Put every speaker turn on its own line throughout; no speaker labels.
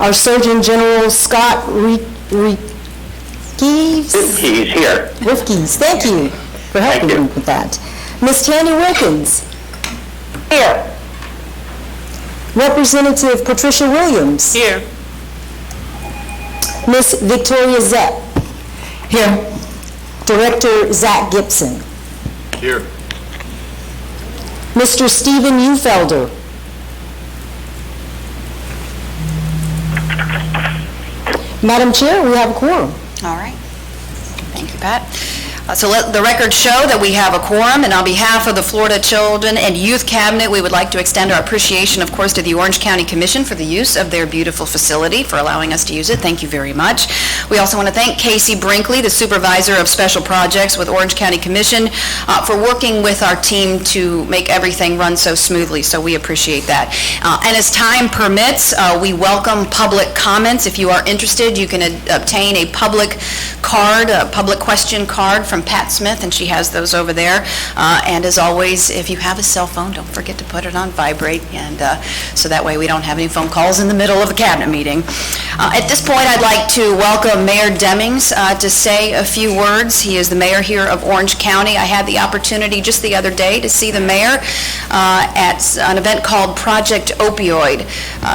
Our Surgeon General, Scott
He's here.
Rifkes, thank you for helping me with that. Ms. Tanya Wilkins.
Here.
Representative Patricia Williams.
Here.
Ms. Victoria Zepp.
Here.
Director Zach Gibson.
Here.
Mr. Stephen Ufelder. Madam Chair, we have a quorum.
All right. Thank you, Pat. So let the record show that we have a quorum, and on behalf of the Florida Children and Youth Cabinet, we would like to extend our appreciation, of course, to the Orange County Commission for the use of their beautiful facility, for allowing us to use it. Thank you very much. We also want to thank Casey Brinkley, the Supervisor of Special Projects with Orange County Commission, for working with our team to make everything run so smoothly, so we appreciate that. And as time permits, we welcome public comments. If you are interested, you can obtain a public card, a public question card from Pat Smith, and she has those over there. And as always, if you have a cell phone, don't forget to put it on vibrate, and so that way we don't have any phone calls in the middle of a cabinet meeting. At this point, I'd like to welcome Mayor Demings to say a few words. He is the mayor here of Orange County. I had the opportunity just the other day to see the mayor at an event called Project Opioid.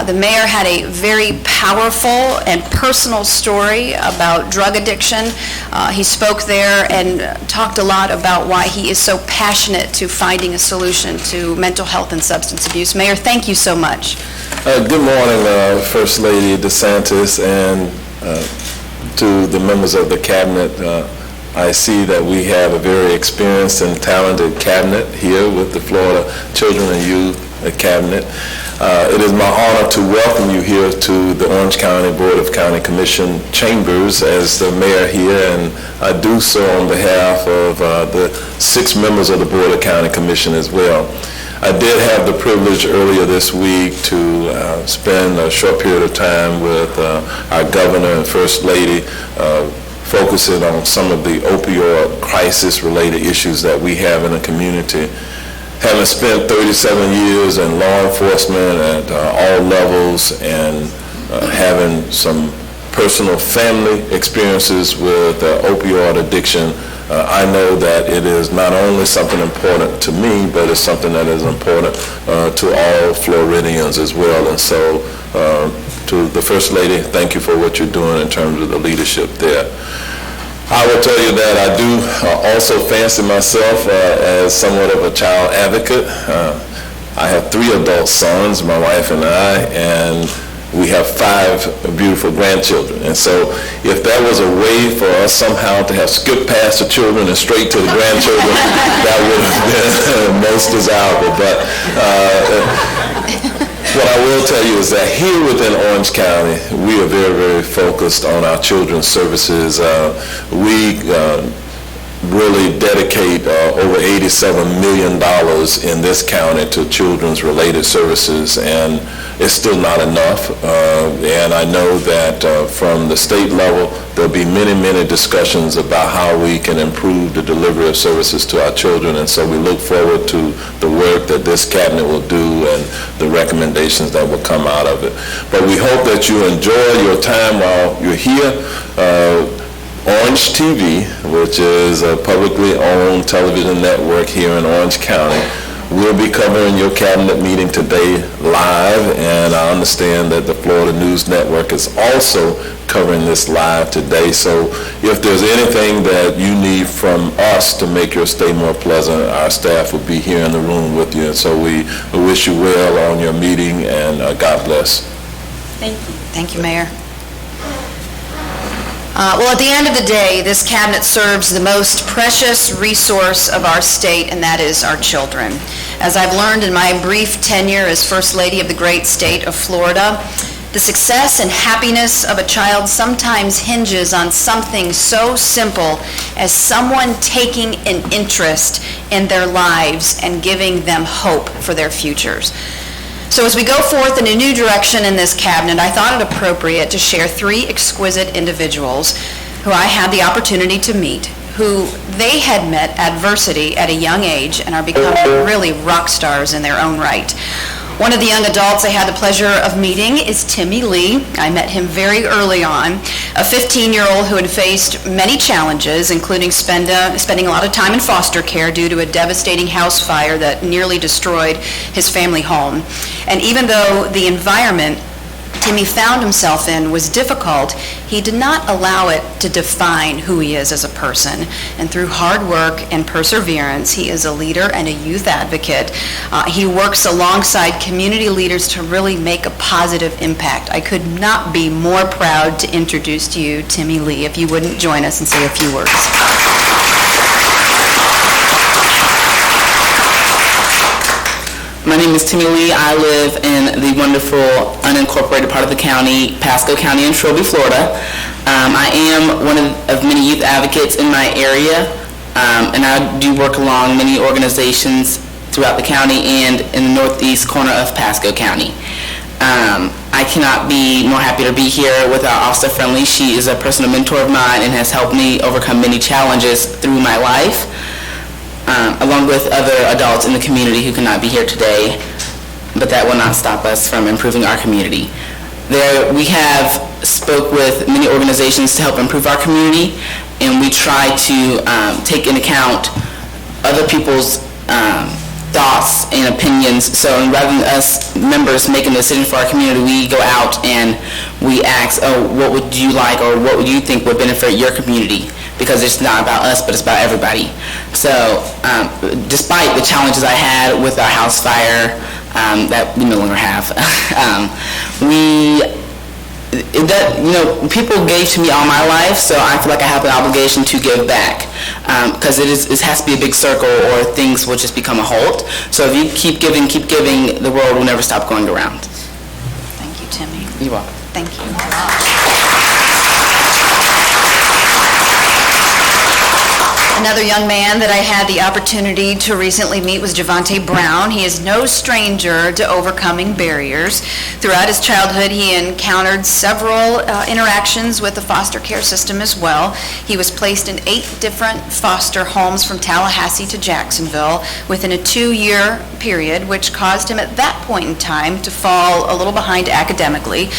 The mayor had a very powerful and personal story about drug addiction. He spoke there and talked a lot about why he is so passionate to finding a solution to mental health and substance abuse. Mayor, thank you so much.
Good morning, First Lady DeSantis, and to the members of the cabinet. I see that we have a very experienced and talented cabinet here with the Florida Children and Youth Cabinet. It is my honor to welcome you here to the Orange County Board of County Commission chambers as the mayor here, and I do so on behalf of the 6 members of the Board of County Commission as well. I did have the privilege earlier this week to spend a short period of time with our governor and First Lady, focusing on some of the opioid crisis-related issues that we have in the community. Having spent 37 years in law enforcement at all levels, and having some personal family experiences with opioid addiction, I know that it is not only something important to me, but it's something that is important to all Floridians as well. And so to the First Lady, thank you for what you're doing in terms of the leadership there. I will tell you that I do also fancy myself as somewhat of a child advocate. I have 3 adult sons, my wife and I, and we have 5 beautiful grandchildren. And so if there was a way for us somehow to have skipped past the children and straight to the grandchildren, that would have been most desirable. But what I will tell you is that here within Orange County, we are very, very focused on our children's services. We really dedicate over $87 million in this county to children's related services, and it's still not enough. And I know that from the state level, there'll be many, many discussions about how we can improve the delivery of services to our children, and so we look forward to the work that this cabinet will do and the recommendations that will come out of it. But we hope that you enjoy your time while you're here. Orange TV, which is a publicly owned television network here in Orange County, will be covering your cabinet meeting today live, and I understand that the Florida News Network is also covering this live today. So if there's anything that you need from us to make your stay more pleasant, our staff will be here in the room with you. And so we wish you well on your meeting, and God bless.
Thank you. Thank you, Mayor. Well, at the end of the day, this cabinet serves the most precious resource of our state, and that is our children. As I've learned in my brief tenure as First Lady of the great state of Florida, the success and happiness of a child sometimes hinges on something so simple as someone taking an interest in their lives and giving them hope for their futures. So as we go forth in a new direction in this cabinet, I thought it appropriate to share 3 exquisite individuals who I had the opportunity to meet, who they had met adversity at a young age and are becoming really rock stars in their own right. One of the young adults I had the pleasure of meeting is Timmy Lee. I met him very early on, a 15-year-old who had faced many challenges, including spending a lot of time in foster care due to a devastating house fire that nearly destroyed his family home. And even though the environment Timmy found himself in was difficult, he did not allow it to define who he is as a person. And through hard work and perseverance, he is a leader and a youth advocate. He works alongside community leaders to really make a positive impact. I could not be more proud to introduce to you Timmy Lee, if you wouldn't join us and say a few words.
My name is Timmy Lee. I live in the wonderful unincorporated part of the county, Pasco County in Trilby, Florida. I am one of many youth advocates in my area, and I do work along many organizations throughout the county and in the northeast corner of Pasco County. I cannot be more happy to be here with our Officer Friendly. She is a personal mentor of mine and has helped me overcome many challenges through my life. Along with other adults in the community who cannot be here today, but that will not stop us from improving our community. We have spoke with many organizations to help improve our community, and we try to take into account other people's thoughts and opinions. So rather than us members making a decision for our community, we go out and we ask, what would you like, or what would you think would benefit your community? Because it's not about us, but it's about everybody. So despite the challenges I had with our house fire that we no longer have, people gave to me all my life, so I feel like I have an obligation to give back. Because it has to be a big circle, or things will just become a halt. So if you keep giving, the world will never stop going around.
Thank you, Timmy.
You're welcome.
Thank you. Another young man that I had the opportunity to recently meet was Javante Brown. He is no stranger to overcoming barriers. Throughout his childhood, he encountered several interactions with the foster care system as well. He was placed in 8 different foster homes from Tallahassee to Jacksonville within a 2-year period, which caused him at that point in time to fall a little behind academically.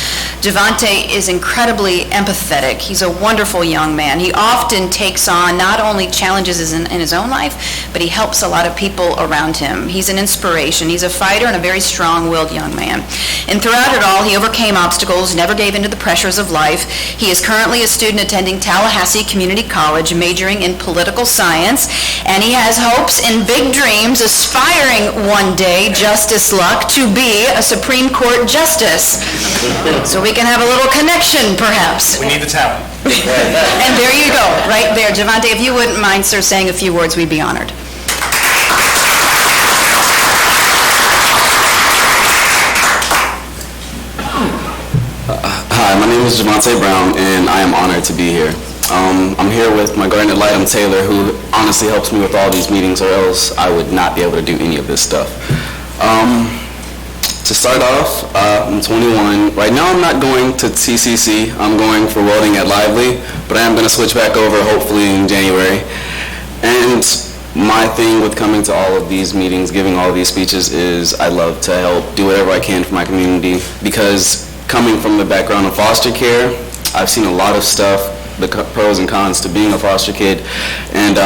Javante is incredibly empathetic. He's a wonderful young man. He often takes on not only challenges in his own life, but he helps a lot of people around him. He's an inspiration. He's a fighter and a very strong-willed young man. And throughout it all, he overcame obstacles, never gave in to the pressures of life. He is currently a student attending Tallahassee Community College, majoring in political science, and he has hopes and big dreams, aspiring one day, Justice Luck, to be a Supreme Court justice. So we can have a little connection, perhaps.
We need the talent.
And there you go, right there. Javante, if you wouldn't mind, sir, saying a few words, we'd be honored.
Hi, my name is Javante Brown, and I am honored to be here. I'm here with my guardian ad litem, Taylor, who honestly helps me with all these meetings, or else I would not be able to do any of this stuff. To start off, I'm 21. Right now I'm not going to TCC. I'm going for welding at Lively, but I am going to switch back over hopefully in January. And my thing with coming to all of these meetings, giving all of these speeches, is I love to help do whatever I can for my community, because coming from the background of foster care, I've seen a lot of stuff, the pros and cons to being a foster kid, and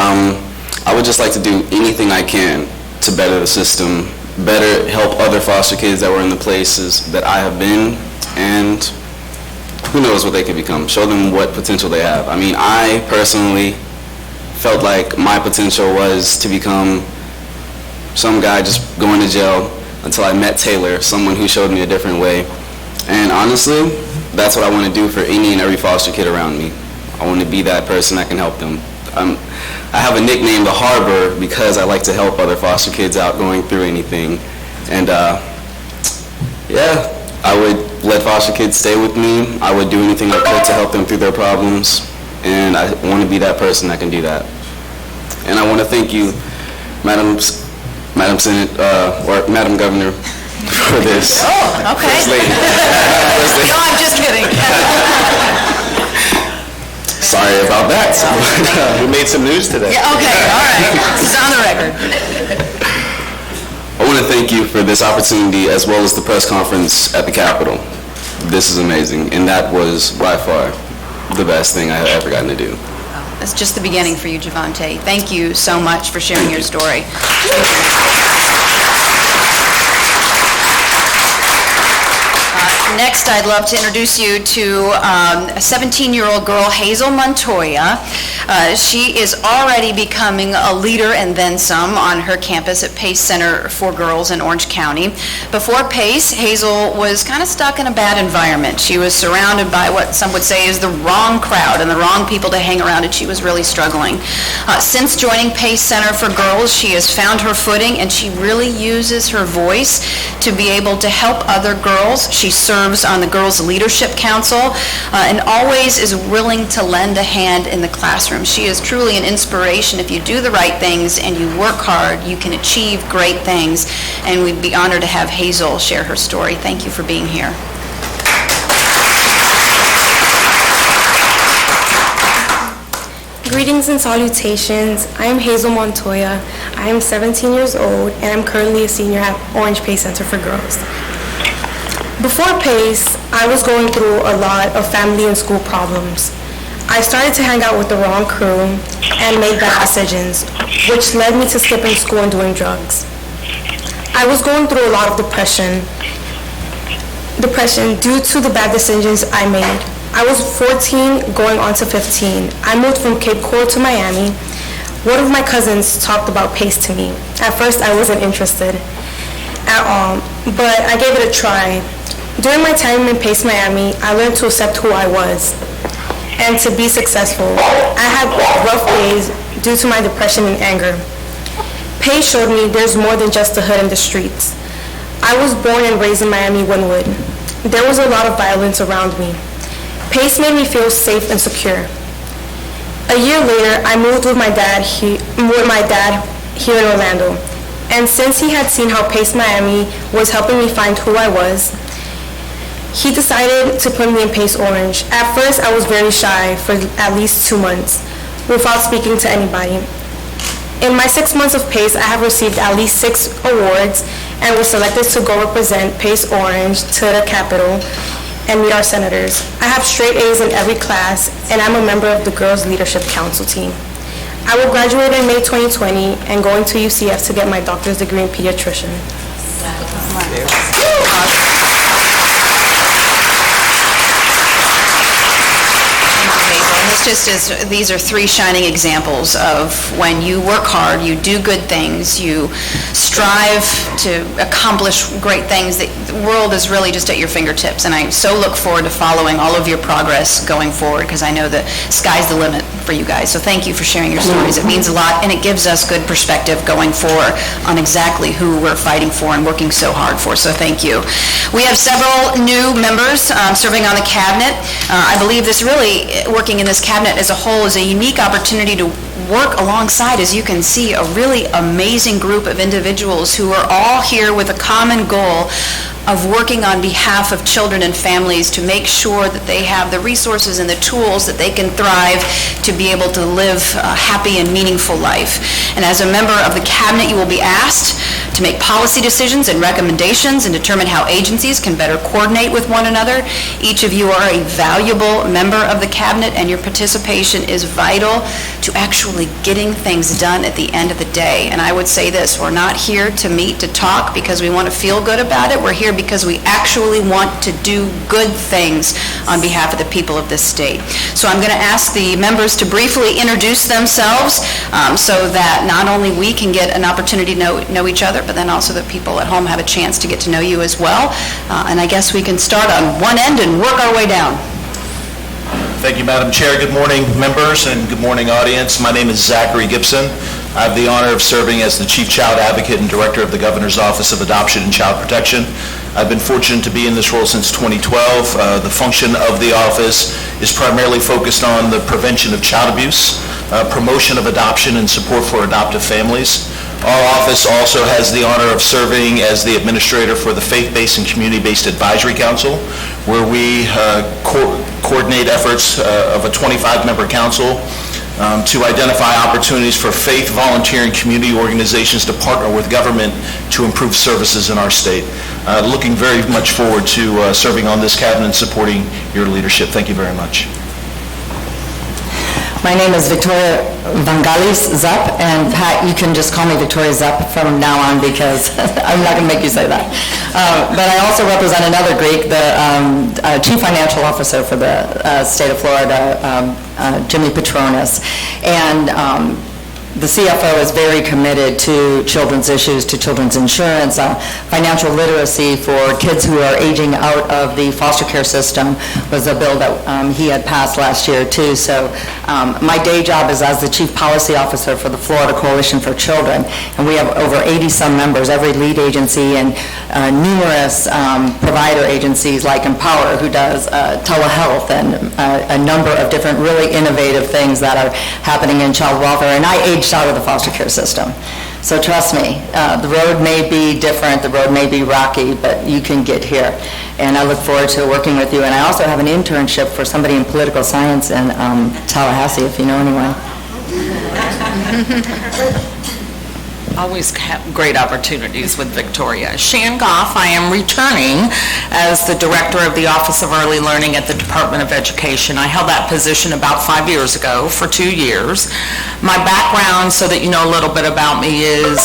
I would just like to do anything I can to better the system, better help other foster kids that were in the places that I have been, and who knows what they could become. Show them what potential they have. I mean, I personally felt like my potential was to become some guy just going to jail, until I met Taylor, someone who showed me a different way. And honestly, that's what I want to do for any and every foster kid around me. I want to be that person that can help them. I have a nickname, The Harbor, because I like to help other foster kids out going through anything. And yeah, I would let foster kids stay with me. I would do anything I could to help them through their problems. And I want to be that person that can do that. And I want to thank you, Madam Senate, or Madam Governor, for this.
Oh, okay.
First Lady.
No, I'm just kidding.
Sorry about that.
We made some news today.
Yeah, okay, all right. This is on the record.
I want to to thank you for this opportunity as well as the press conference at the Capitol. This is amazing, and that was by far the best thing I have ever gotten to do.
It's just the beginning for you, Javante. Thank you so much for sharing your story. Next, I'd love to introduce you to a 17-year-old girl, Hazel Montoya. She is already becoming a leader and then some on her campus at Pace Center for Girls in Orange County. Before Pace, Hazel was kind of stuck in a bad environment. She was surrounded by what some would say is the wrong crowd and the wrong people to hang around, and she was really struggling. Since joining Pace Center for Girls, she has found her footing, and she really uses her voice to be able to help other girls. She serves on the Girls Leadership Council and always is willing to lend a hand in the classroom. She is truly an inspiration. If you do the right things and you work hard, you can achieve great things, and we'd be honored to have Hazel share her story. Thank you for being here.
Greetings and salutations. I am Hazel Montoya. I am 17 years old, and I'm currently a senior at Orange Pace Center for Girls. Before Pace, I was going through a lot of family and school problems. I started to hang out with the wrong crew and made bad decisions, which led me to skipping school and doing drugs. I was going through a lot of depression due to the bad decisions I made. I was 14 going on to 15. I moved from Cape Coral to Miami. One of my cousins talked about Pace to me. At first, I wasn't interested at all, but I gave it a try. During my time in Pace Miami, I learned to accept who I was and to be successful. I had rough days due to my depression and anger. Pace showed me there's more than just the hood and the streets. I was born and raised in Miami Wynwood. There was a lot of violence around me. Pace made me feel safe and secure. A year later, I moved with my dad here in Orlando. And since he had seen how Pace Miami was helping me find who I was, he decided to put me in Pace Orange. At first, I was very shy for at least 2 months without speaking to anybody. In my 6 months of Pace, I have received at least 6 awards and was selected to go represent Pace Orange to the Capitol and meet our senators. I have straight A's in every class, and I'm a member of the Girls Leadership Council team. I will graduate in May 2020 and going to UCF to get my doctor's degree in pediatrician.
These are 3 shining examples of when you work hard, you do good things, you strive to accomplish great things. The world is really just at your fingertips, and I so look forward to following all of your progress going forward, because I know the sky's the limit for you guys. So thank you for sharing your stories. It means a lot, and it gives us good perspective going forward on exactly who we're fighting for and working so hard for. So thank you. We have several new members serving on the cabinet. I believe this really, working in this cabinet as a whole, is a unique opportunity to work alongside, as you can see, a really amazing group of individuals who are all here with a common goal of working on behalf of children and families to make sure that they have the resources and the tools that they can thrive to be able to live a happy and meaningful life. And as a member of the cabinet, you will be asked to make policy decisions and recommendations and determine how agencies can better coordinate with one another. Each of you are a valuable member of the cabinet, and your participation is vital to actually getting things done at the end of the day. And I would say this: we're not here to meet to talk because we want to feel good about it. We're here because we actually want to do good things on behalf of the people of this state. So I'm going to ask the members to briefly introduce themselves so that not only we can get an opportunity to know each other, but then also that people at home have a chance to get to know you as well. And I guess we can start on one end and work our way down.
Thank you, Madam Chair. Good morning, members, and good morning, audience. My name is Zachary Gibson. I have the honor of serving as the Chief Child Advocate and Director of the Governor's Office of Adoption and Child Protection. I've been fortunate to be in this role since 2012. The function of the office is primarily focused on the prevention of child abuse, promotion of adoption, and support for adoptive families. Our office also has the honor of serving as the administrator for the Faith-Based and Community-Based Advisory Council, where we coordinate efforts of a 25-member council to identify opportunities for faith, volunteering, community organizations to partner with government to improve services in our state. Looking very much forward to serving on this cabinet and supporting your leadership. Thank you very much.
My name is Victoria Vangalis Zup, and Pat, you can just call me Victoria Zup from now on because I'm not going to make you say that. But I also represent another Greek, the Chief Financial Officer for the state of Florida, Jimmy Petronas. And the CFO is very committed to children's issues, to children's insurance, financial literacy for kids who are aging out of the foster care system was a bill that he had passed last year too. So my day job is as the Chief Policy Officer for the Florida Coalition for Children, and we have over 80-some members, every lead agency and numerous provider agencies like Empower, who does telehealth and a number of different really innovative things that are happening in child welfare. And I aged out of the foster care system. So trust me, the road may be different, the road may be rocky, but you can get here. And I look forward to working with you. And I also have an internship for somebody in political science in Tallahassee, if you know anyone.
Always have great opportunities with Victoria. Shan Goff, I am returning as the Director of the Office of Early Learning at the Department of Education. I held that position about 5 years ago for 2 years. My background, so that you know a little bit about me, is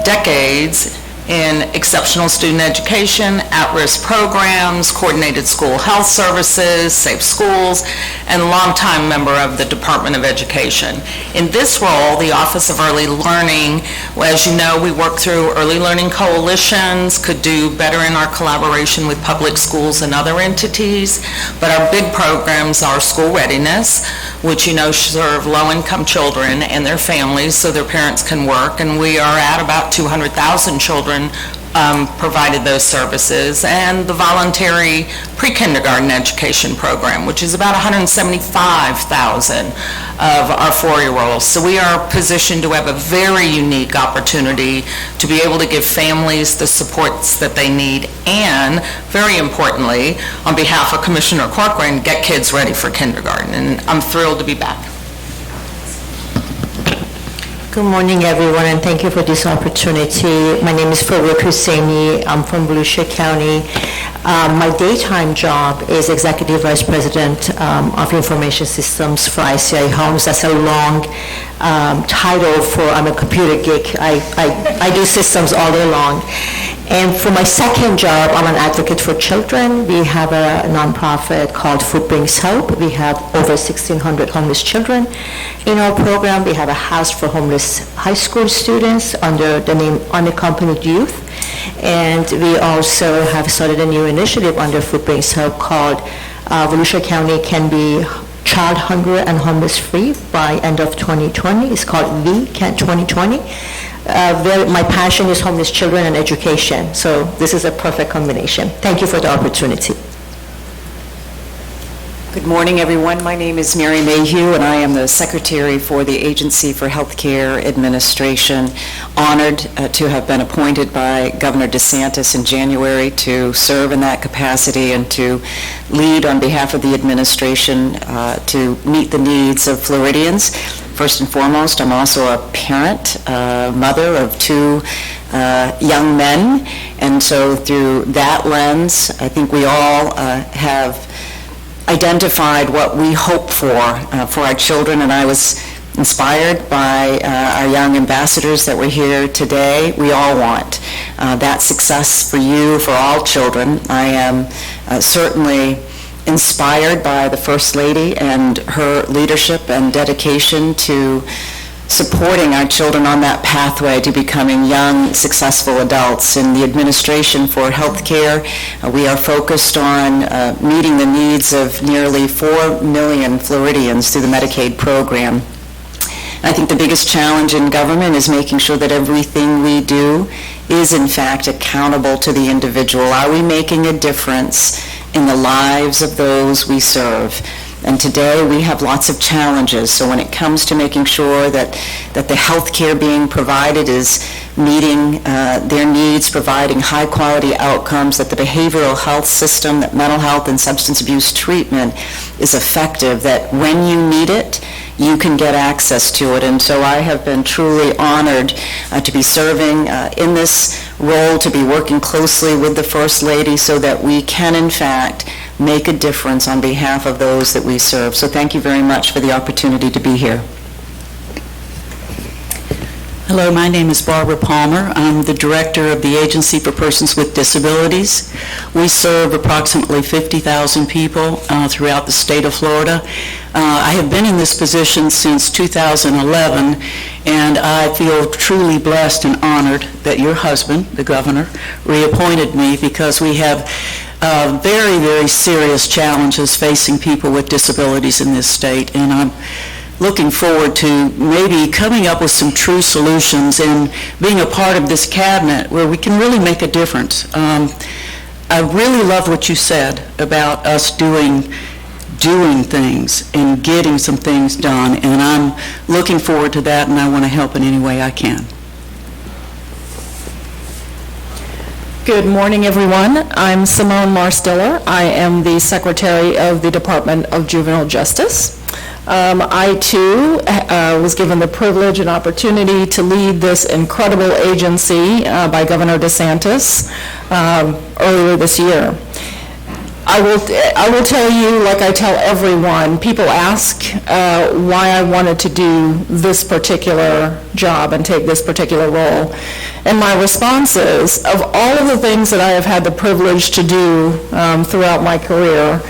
decades in exceptional student education, at-risk programs, coordinated school health services, safe schools, and longtime member of the Department of Education. In this role, the Office of Early Learning, as you know, we work through early learning coalitions, could do better in our collaboration with public schools and other entities, but our big programs are school readiness, which you know serve low-income children and their families so their parents can work, and we are at about 200,000 children provided those services, and the voluntary pre-kindergarten education program, which is about 175,000 of our 4-year-olds. So we are positioned to have a very unique opportunity to be able to give families the supports that they need, and very importantly, on behalf of Commissioner Corcoran, get kids ready for kindergarten. And I'm thrilled to be back.
Good morning, everyone, and thank you for this opportunity. My name is Farouk Husseini. I'm from Volusia County. My daytime job is Executive Vice President of Information Systems for ICI Homes. That's a long title for, I'm a computer geek. I do systems all day long. And for my second job, I'm an advocate for children. We have a nonprofit called Food Brings Hope. We have over 1,600 homeless children in our program. We have a house for homeless high school students under the name Unaccompanied Youth. And we also have started a new initiative under Food Brings Hope called Volusia County Can Be Child Hunger and Homeless Free by end of 2020. It's called VCAN 2020. My passion is homeless children and education, so this is a perfect combination. Thank you for the opportunity.
Good morning, everyone. My name is Mary Mayhew, and I am the Secretary for the Agency for Healthcare Administration. Honored to have been appointed by Governor DeSantis in January to serve in that capacity and to lead on behalf of the administration to meet the needs of Floridians. First and foremost, I'm also a parent, mother of 2 young men, and so through that lens, I think we all have identified what we hope for our children, and I was inspired by our young ambassadors that were here today. We all want that success for you, for all children. I am certainly inspired by the First Lady and her leadership and dedication to supporting our children on that pathway to becoming young, successful adults. In the Administration for Healthcare, we are focused on meeting the needs of nearly 4 million Floridians through the Medicaid program. I think the biggest challenge in government is making sure that everything we do is in fact accountable to the individual. Are we making a difference in the lives of those we serve? And today we have lots of challenges. So when it comes to making sure that the health care being provided is meeting their needs, providing high quality outcomes, that the behavioral health system, that mental health and substance abuse treatment is effective, that when you need it, you can get access to it. And so I have been truly honored to be serving in this role, to be working closely with the First Lady so that we can, in fact, make a difference on behalf of those that we serve. So thank you very much for the opportunity to be here.
Hello, my name is Barbara Palmer. I'm the director of the Agency for Persons with Disabilities. We serve approximately 50,000 people throughout the state of Florida. I have been in this position since 2011, and I feel truly blessed and honored that your husband, the governor, reappointed me because we have very, very serious challenges facing people with disabilities in this state, and I'm looking forward to maybe coming up with some true solutions and being a part of this cabinet where we can really make a difference. I really love what you said about us doing things and getting some things done, and I'm looking forward to that, and I want to help in any way I can.
Good morning, everyone. I'm Simone Marstiller. I am the Secretary of the Department of Juvenile Justice. I, too, was given the privilege and opportunity to lead this incredible agency by Governor DeSantis earlier this year. I will tell you, like I tell everyone, people ask why I wanted to do this particular job and take this particular role. And my response is, of all of the things that I have had the privilege to do throughout my career,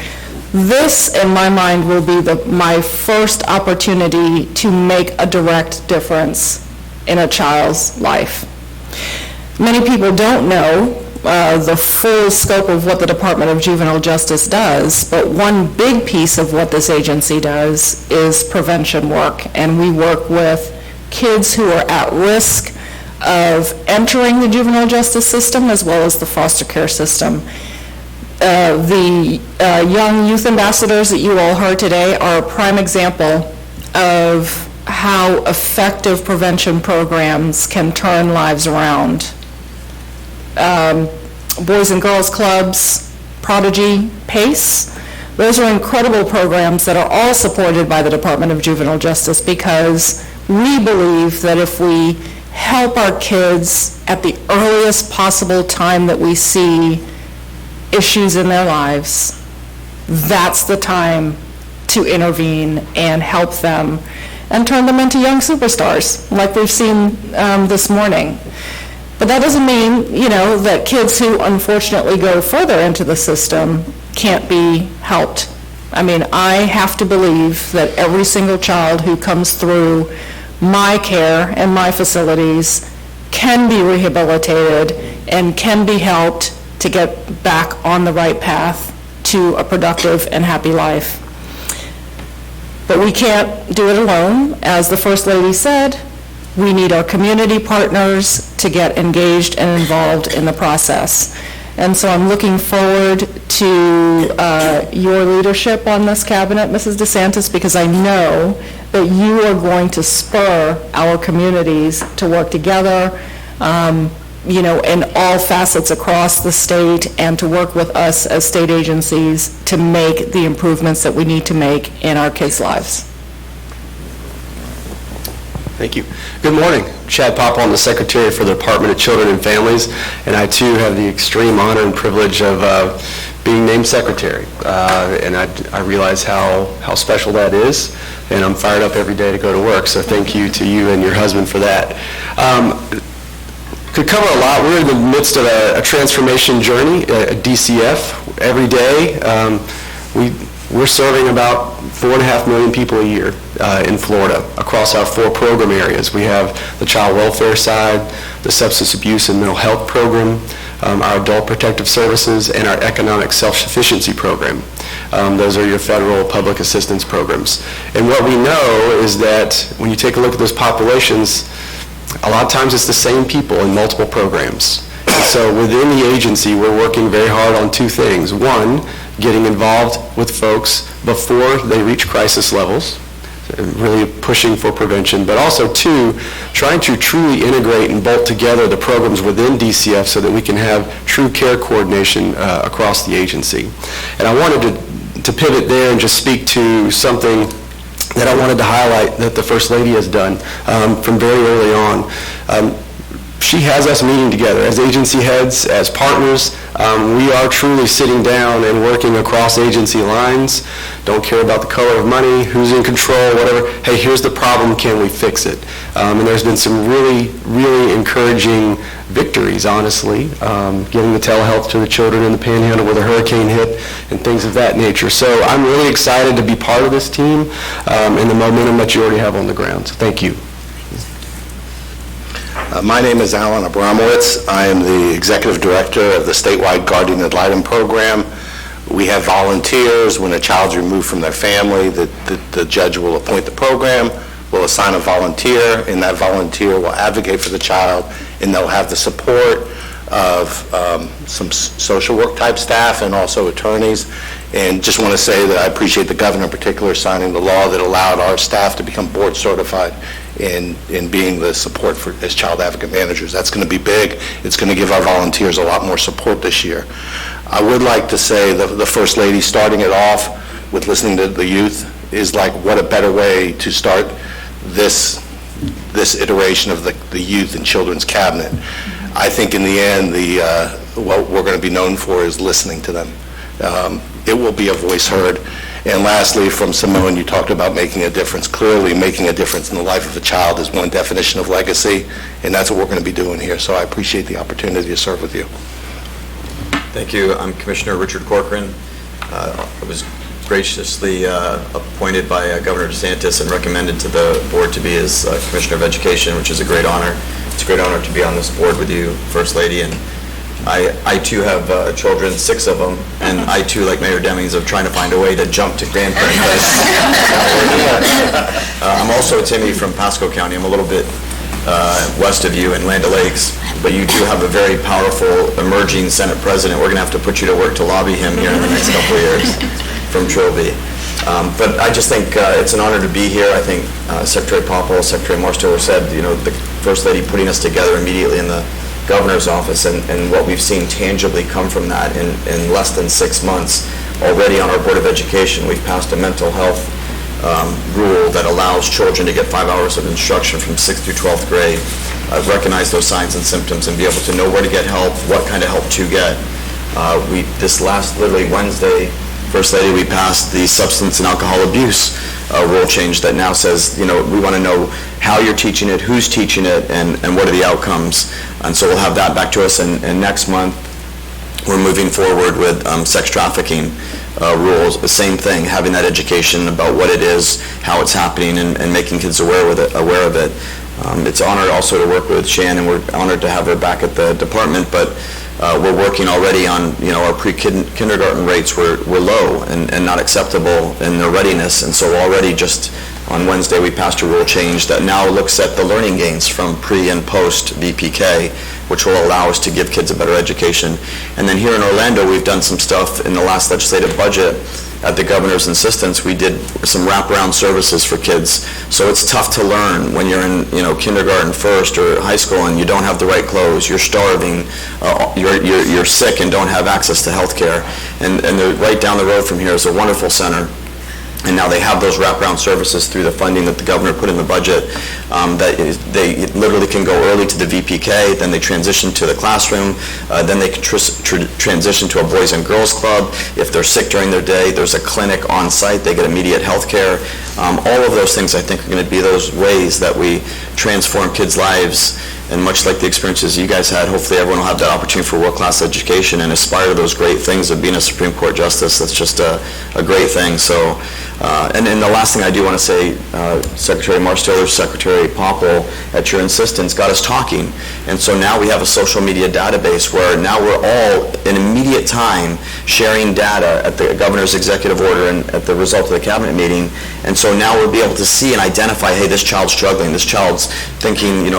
this, in my mind, will be my first opportunity to make a direct difference in a child's life. Many people don't know the full scope of what the Department of Juvenile Justice does, but one big piece of what this agency does is prevention work, and we work with kids who are at risk of entering the juvenile justice system as well as the foster care system. The young youth ambassadors that you all heard today are a prime example of how effective prevention programs can turn lives around. Boys and Girls Clubs, Prodigy, PACE, those are incredible programs that are all supported by the Department of Juvenile Justice because we believe that if we help our kids at the earliest possible time that we see issues in their lives, that's the time to intervene and help them and turn them into young superstars like we've seen this morning. But that doesn't mean, that kids who unfortunately go further into the system can't be helped. I have to believe that every single child who comes through my care and my facilities can be rehabilitated and can be helped to get back on the right path to a productive and happy life. But we can't do it alone. As the First Lady said, we need our community partners to get engaged and involved in the process. And so I'm looking forward to your leadership on this cabinet, Mrs. DeSantis, because I know that you are going to spur our communities to work together, in all facets across the state, and to work with us as state agencies to make the improvements that we need to make in our kids' lives.
Thank you. Good morning. Chad Popple, I'm the Secretary for the Department of Children and Families, and I too have the extreme honor and privilege of being named Secretary. And I realize how special that is, and I'm fired up every day to go to work, so thank you to you and your husband for that. Could cover a lot. We're in the midst of a transformation journey, a DCF. Every day, we're serving about 4.5 million people a year in Florida across our 4 program areas. We have the child welfare side, the substance abuse and mental health program, our adult protective services, and our economic self-sufficiency program. Those are your federal public assistance programs. And what we know is that when you take a look at those populations, a lot of times it's the same people in multiple programs. And so within the agency, we're working very hard on 2 things. One, getting involved with folks before they reach crisis levels, really pushing for prevention, but also 2, trying to truly integrate and bolt together the programs within DCF so that we can have true care coordination across the agency. And I wanted to pivot there and just speak to something that I wanted to highlight that the First Lady has done from very early on. She has us meeting together as agency heads, as partners. We are truly sitting down and working across agency lines. Don't care about the color of money, who's in control, whatever. Hey, here's the problem, can we fix it? And there's been some really, really encouraging victories, honestly, giving the telehealth to the children in the Panhandle where the hurricane hit and things of that nature. So I'm really excited to be part of this team and the momentum that you already have on the ground. So thank you.
My name is Alan Abramowitz. I am the Executive Director of the statewide Guardian Ad Litem program. We have volunteers. When a child's removed from their family, the judge will appoint the program, will assign a volunteer, and that volunteer will advocate for the child, and they'll have the support of some social work type staff and also attorneys. And just want to say that I appreciate the governor in particular signing the law that allowed our staff to become board certified in being the support for as child advocate managers. That's going to be big. It's going to give our volunteers a lot more support this year. I would like to say the First Lady starting it off with listening to the youth is like, what a better way to start this iteration of the Youth and Children's Cabinet. I think in the end, what we're going to be known for is listening to them. It will be a voice heard. And lastly, from Simone, you talked about making a difference. Clearly, making a difference in the life of a child is one definition of legacy, and that's what we're going to be doing here. So I appreciate the opportunity to serve with you.
Thank you. I'm Commissioner Richard Corcoran. I was graciously appointed by Governor DeSantis and recommended to the board to be his Commissioner of Education, which is a great honor. It's a great honor to be on this board with you, First Lady, and I too have children, 6 of them, and I too, like Mayor Demings, of trying to find a way to jump to grandparenthood. I'm also Timmy from Pasco County. I'm a little bit west of you in Land O'Lakes, but you do have a very powerful emerging Senate President. We're going to have to put you to work to lobby him here in the next couple of years from Trilby. But I just think it's an honor to be here. I think Secretary Popple, Secretary Marstower said, the First Lady putting us together immediately in the Governor's office, and what we've seen tangibly come from that in less than 6 months. Already on our Board of Education, we've passed a mental health rule that allows children to get 5 hours of instruction from 6th through 12th grade, recognize those signs and symptoms, and be able to know where to get help, what kind of help to get. This last, literally Wednesday, First Lady, we passed the substance and alcohol abuse rule change that now says, we want to know how you're teaching it, who's teaching it, and what are the outcomes. And so we'll have that back to us. And next month, we're moving forward with sex trafficking rules. The same thing, having that education about what it is, how it's happening, and making kids aware of it. It's an honor also to work with Shan, and we're honored to have her back at the department. But we're working already on, our pre-kindergarten rates were low and not acceptable in their readiness. And so already just on Wednesday, we passed a rule change that now looks at the learning gains from pre and post VPK, which will allow us to give kids a better education. And then here in Orlando, we've done some stuff in the last legislative budget. At the governor's insistence, we did some wraparound services for kids. So it's tough to learn when you're in, kindergarten first or high school and you don't have the right clothes, you're starving, you're sick and don't have access to health care. And right down the road from here is a wonderful center. And now they have those wraparound services through the funding that the governor put in the budget. They literally can go early to the VPK, then they transition to the classroom, then they can transition to a Boys and Girls Club. If they're sick during their day, there's a clinic on site, they get immediate health care. All of those things I think are going to be those ways that we transform kids' lives. And much like the experiences you guys had, hopefully everyone will have that opportunity for world-class education and aspire to those great things of being a Supreme Court justice. That's just a great thing. So, and the last thing I do want to say, Secretary Marsteller, Secretary Popple, at your insistence, got us talking. And so now we have a social media database where now we're all in immediate time sharing data at the governor's executive order and at the result of the cabinet meeting. And so now we'll be able to see and identify, hey, this child's struggling, this child's thinking,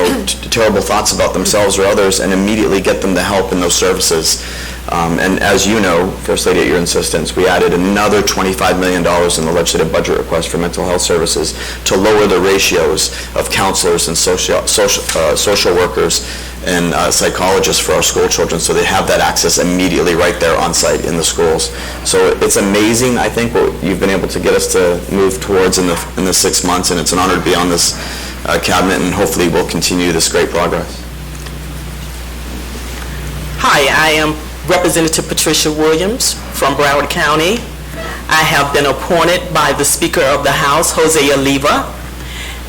terrible thoughts about themselves or others, and immediately get them the help and those services. And as you know, First Lady, at your insistence, we added another $25 million in the legislative budget request for mental health services to lower the ratios of counselors and social workers and psychologists for our school children, so they have that access immediately right there on site in the schools. So it's amazing, I think, what you've been able to get us to move towards in the 6 months, and it's an honor to be on this cabinet, and hopefully we'll continue this great progress.
Hi, I am Representative Patricia Williams from Broward County. I have been appointed by the Speaker of the House, Jose Oliva,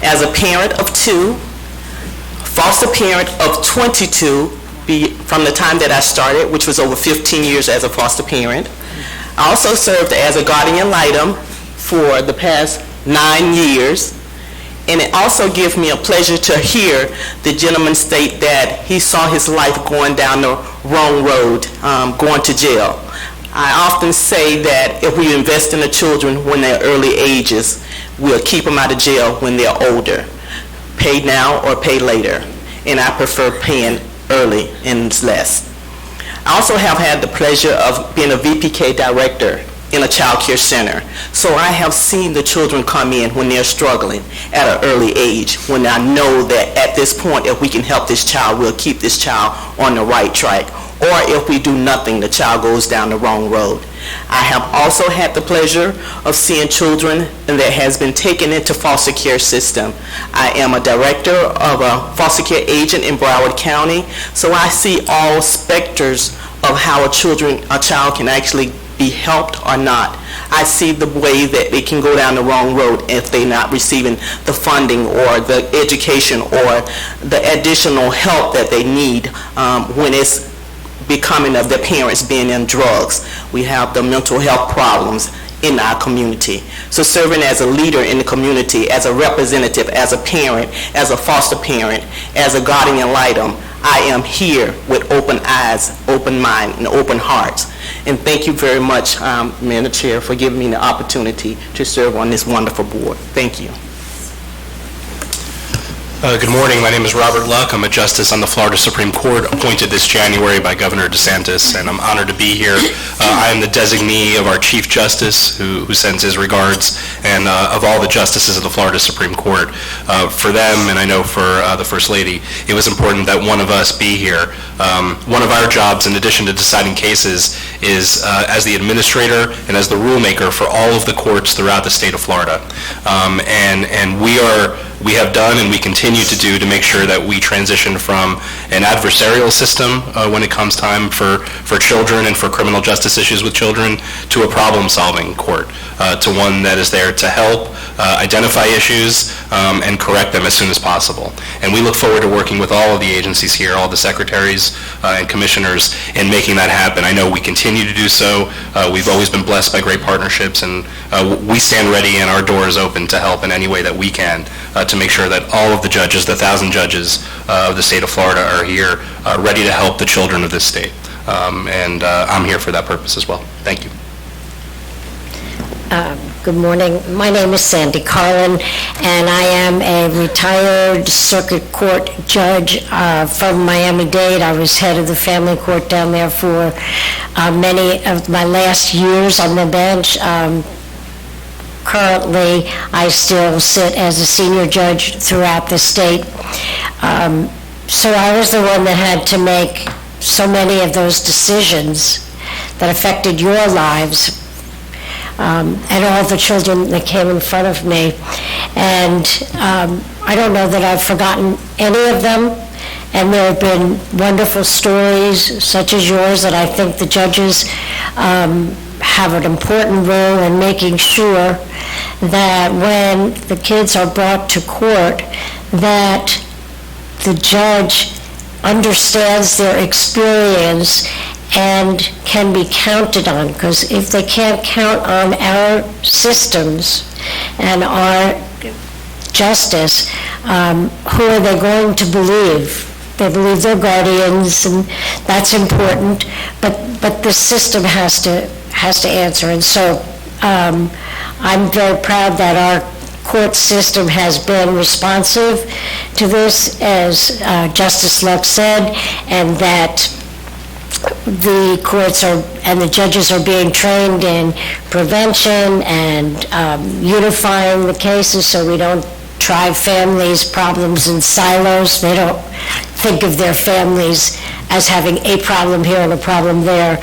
as a parent of 2, foster parent of 22 from the time that I started, which was over 15 years as a foster parent. I also served as a guardian ad litem for the past 9 years. And it also gives me a pleasure to hear the gentleman state that he saw his life going down the wrong road, going to jail. I often say that if we invest in the children when they're early ages, we'll keep them out of jail when they're older. Pay now or pay later. And I prefer paying early and less. I also have had the pleasure of being a VPK director in a child care center. So I have seen the children come in when they're struggling at an early age, when I know that at this point, if we can help this child, we'll keep this child on the right track. Or if we do nothing, the child goes down the wrong road. I have also had the pleasure of seeing children that has been taken into foster care system. I am a director of a foster care agent in Broward County, so I see all specters of how a child can actually be helped or not. I see the way that they can go down the wrong road if they're not receiving the funding or the education or the additional help that they need when it's becoming of their parents being in drugs. We have the mental health problems in our community. So serving as a leader in the community, as a representative, as a parent, as a foster parent, as a guardian ad litem, I am here with open eyes, open mind, and open hearts. And thank you very much, Madam Chair, for giving me the opportunity to serve on this wonderful board. Thank you.
Good morning. My name is Robert Luck. I'm a justice on the Florida Supreme Court, appointed this January by Governor DeSantis, and I'm honored to be here. I am the designee of our Chief Justice, who sends his regards, and of all the justices of the Florida Supreme Court. For them, and I know for the First Lady, it was important that one of us be here. One of our jobs, in addition to deciding cases, is as the administrator and as the rulemaker for all of the courts throughout the state of Florida. And we have done and we continue to do to make sure that we transition from an adversarial system when it comes time for children and for criminal justice issues with children to a problem-solving court, to one that is there to help identify issues and correct them as soon as possible. And we look forward to working with all of the agencies here, all the secretaries and commissioners, in making that happen. I know we continue to do so. We've always been blessed by great partnerships, and we stand ready and our door is open to help in any way that we can to make sure that all of the judges, the 1,000 judges of the state of Florida, are here ready to help the children of this state. And I'm here for that purpose as well. Thank you.
Good morning. My name is Sandy Carlin, and I am a retired circuit court judge from Miami-Dade. I was head of the family court down there for many of my last years on the bench. Currently, I still sit as a senior judge throughout the state. So I was the one that had to make so many of those decisions that affected your lives, and all the children that came in front of me. And I don't know that I've forgotten any of them. And there have been wonderful stories such as yours that I think the judges have an important role in making sure that when the kids are brought to court, that the judge understands their experience and can be counted on. Because if they can't count on our systems and our justice, who are they going to believe? They believe their guardians, and that's important, but the system has to answer. And so I'm very proud that our court system has been responsive to this, as Justice Luck said, and that the courts and the judges are being trained in prevention and unifying the cases so we don't try families' problems in silos. They don't think of their families as having a problem here and a problem there.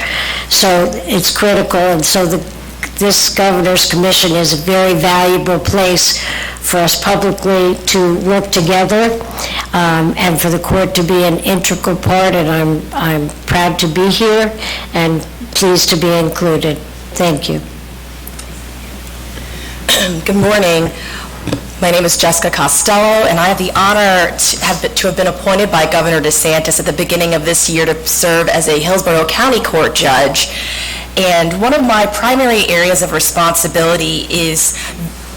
So it's critical, and so this Governor's Commission is a very valuable place for us publicly to work together, and for the court to be an integral part, and I'm proud to be here and pleased to be included. Thank you.
Good morning. My name is Jessica Costello, and I have the honor to have been appointed by Governor DeSantis at the beginning of this year to serve as a Hillsborough County Court judge. And one of my primary areas of responsibility is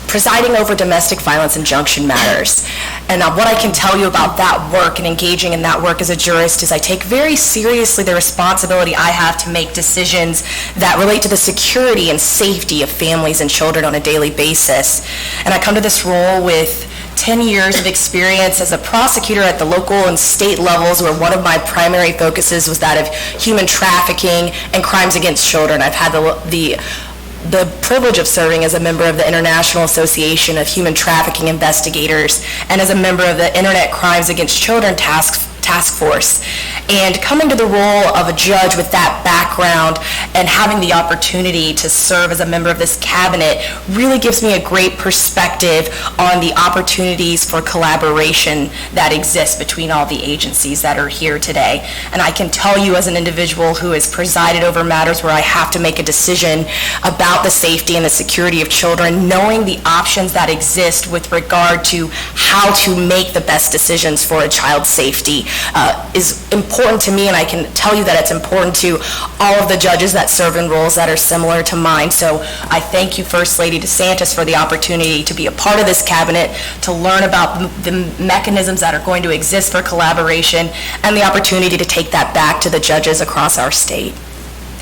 presiding over domestic violence injunction matters. And what I can tell you about that work and engaging in that work as a jurist is I take very seriously the responsibility I have to make decisions that relate to the security and safety of families and children on a daily basis. And I come to this role with 10 years of experience as a prosecutor at the local and state levels, where one of my primary focuses was that of human trafficking and crimes against children. I've had the privilege of serving as a member of the International Association of Human Trafficking Investigators and as a member of the Internet Crimes Against Children Task Force. And coming to the role of a judge with that background and having the opportunity to serve as a member of this cabinet really gives me a great perspective on the opportunities for collaboration that exist between all the agencies that are here today. And I can tell you, as an individual who has presided over matters where I have to make a decision about the safety and the security of children, knowing the options that exist with regard to how to make the best decisions for a child's safety is important to me, and I can tell you that it's important to all of the judges that serve in roles that are similar to mine. So I thank you, First Lady DeSantis, for the opportunity to be a part of this cabinet, to learn about the mechanisms that are going to exist for collaboration, and the opportunity to take that back to the judges across our state.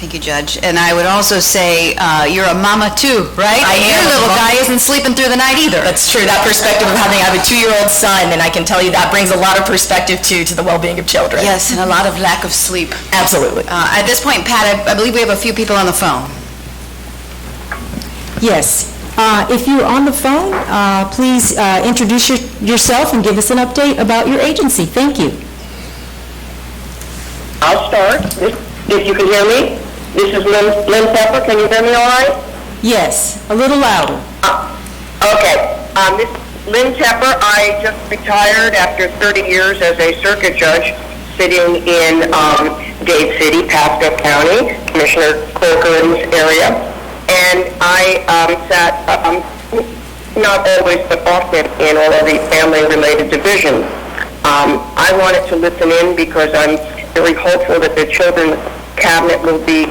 Thank you, Judge. And I would also say you're a mama too, right?
I am.
Your little guy isn't sleeping through the night either.
That's true. That perspective of having, I have a 2-year-old son, and I can tell you that brings a lot of perspective to the well-being of children.
Yes, and a lot of lack of sleep.
Absolutely.
At this point, Pat, I believe we have a few people on the phone.
Yes. If you're on the phone, please introduce yourself and give us an update about your agency. Thank you.
I'll start, if you can hear me. This is Lynn Pepper. Can you hear me all right?
Yes, a little louder.
Okay. This is Lynn Pepper. I just retired after 30 years as a circuit judge sitting in Dade City, Pasco County, Commissioner Corcoran's area. And I sat, not always but often, in all of the family-related divisions. I wanted to listen in because I'm very hopeful that the Children's Cabinet will be,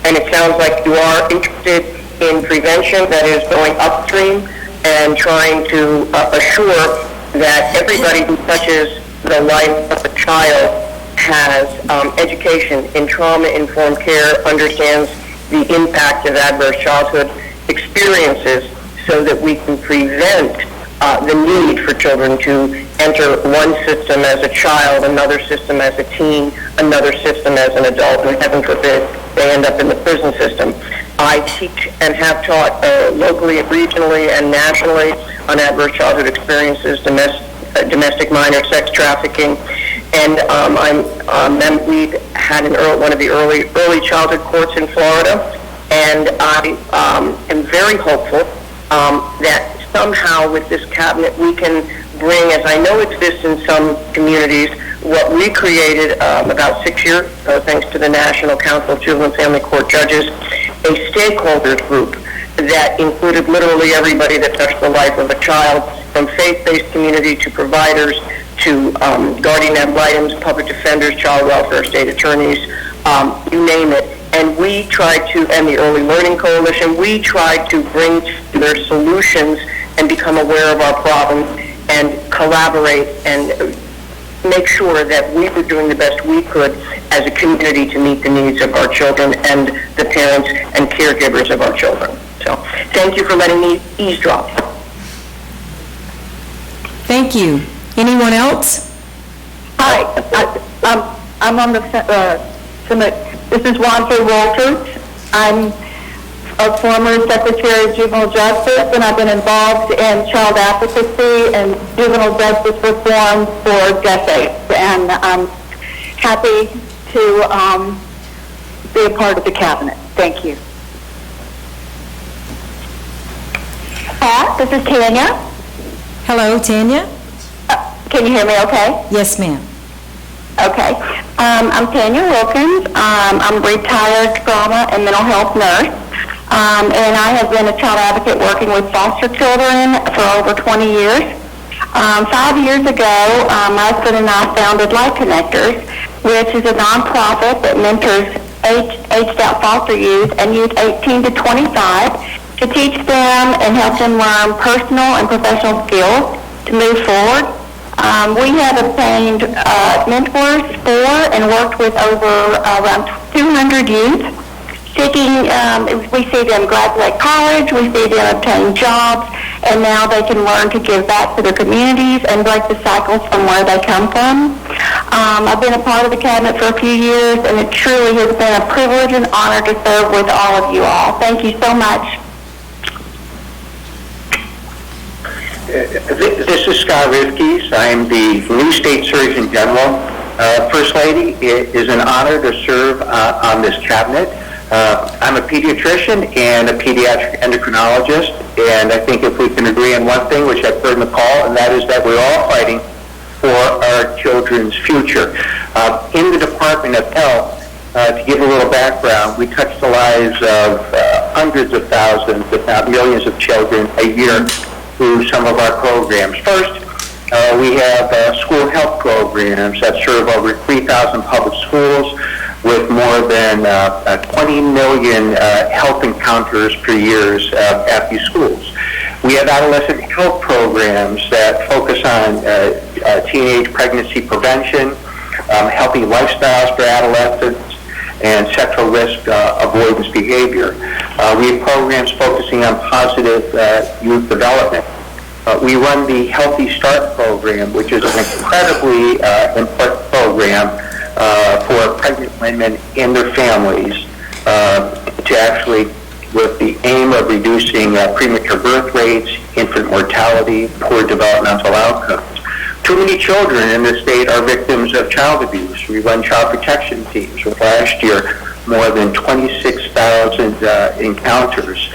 and it sounds like you are interested in prevention, that is going upstream and trying to assure that everybody who touches the life of a child has education in trauma-informed care, understands the impact of adverse childhood experiences, so that we can prevent the need for children to enter one system as a child, another system as a teen, another system as an adult, and heaven forbid they end up in the prison system. I teach and have taught locally, regionally, and nationally on adverse childhood experiences, domestic minor sex trafficking, and we've had one of the early childhood courts in Florida, and I am very hopeful that somehow with this cabinet we can bring, as I know exists in some communities, what we created about 6 years ago, thanks to the National Council of Juvenile and Family Court Judges, a stakeholders group that included literally everybody that touched the life of a child, from faith-based community to providers to guardian ad litems, public defenders, child welfare, state attorneys, you name it. And we tried to, and the Early Learning Coalition, we tried to bring their solutions and become aware of our problems and collaborate and make sure that we were doing the best we could as a community to meet the needs of our children and the parents and caregivers of our children. So thank you for letting me eavesdrop.
Thank you. Anyone else?
Hi, I'm on the This is Wanda Walters. I'm a former Secretary of Juvenile Justice, and I've been involved in child advocacy and juvenile justice reform for decades. And I'm happy to be a part of the cabinet. Thank you. This is Tanya.
Hello, Tanya?
Can you hear me okay?
Yes, ma'am.
Okay. I'm Tanya Wilkins. I'm a retired trauma and mental health nurse. And I have been a child advocate working with foster children for over 20 years. 5 years ago, my husband and I founded Life Connectors, which is a nonprofit that mentors aged-out foster youth and youth 18 to 25 to teach them and help them learn personal and professional skills to move forward. We have obtained mentors for and worked with over around 200 youth. We see them graduate college, we see them obtain jobs, and now they can learn to give back to their communities and break the cycles from where they come from. I've been a part of the cabinet for a few years, and it truly has been a privilege and honor to serve with all of you all. Thank you so much.
This is Scott Rivkees. I'm the new State Surgeon General. First Lady, it is an honor to serve on this cabinet. I'm a pediatrician and a pediatric endocrinologist, and I think if we can agree on one thing, which I've heard in the call, and that is that we're all fighting for our children's future. In the Department of Health, to give a little background, we touch the lives of hundreds of thousands, if not millions of children a year through some of our programs. First, we have school health programs that serve over 3,000 public schools with more than 20 million health encounters per year at these schools. We have adolescent health programs that focus on teenage pregnancy prevention, healthy lifestyles for adolescents, and sexual risk avoidance behavior. We have programs focusing on positive youth development. We run the Healthy Start program, which is an incredibly important program for pregnant women and their families to actually, with the aim of reducing premature birth rates, infant mortality, poor developmental outcomes. Too many children in this state are victims of child abuse. We run child protection teams with last year more than 26,000 encounters.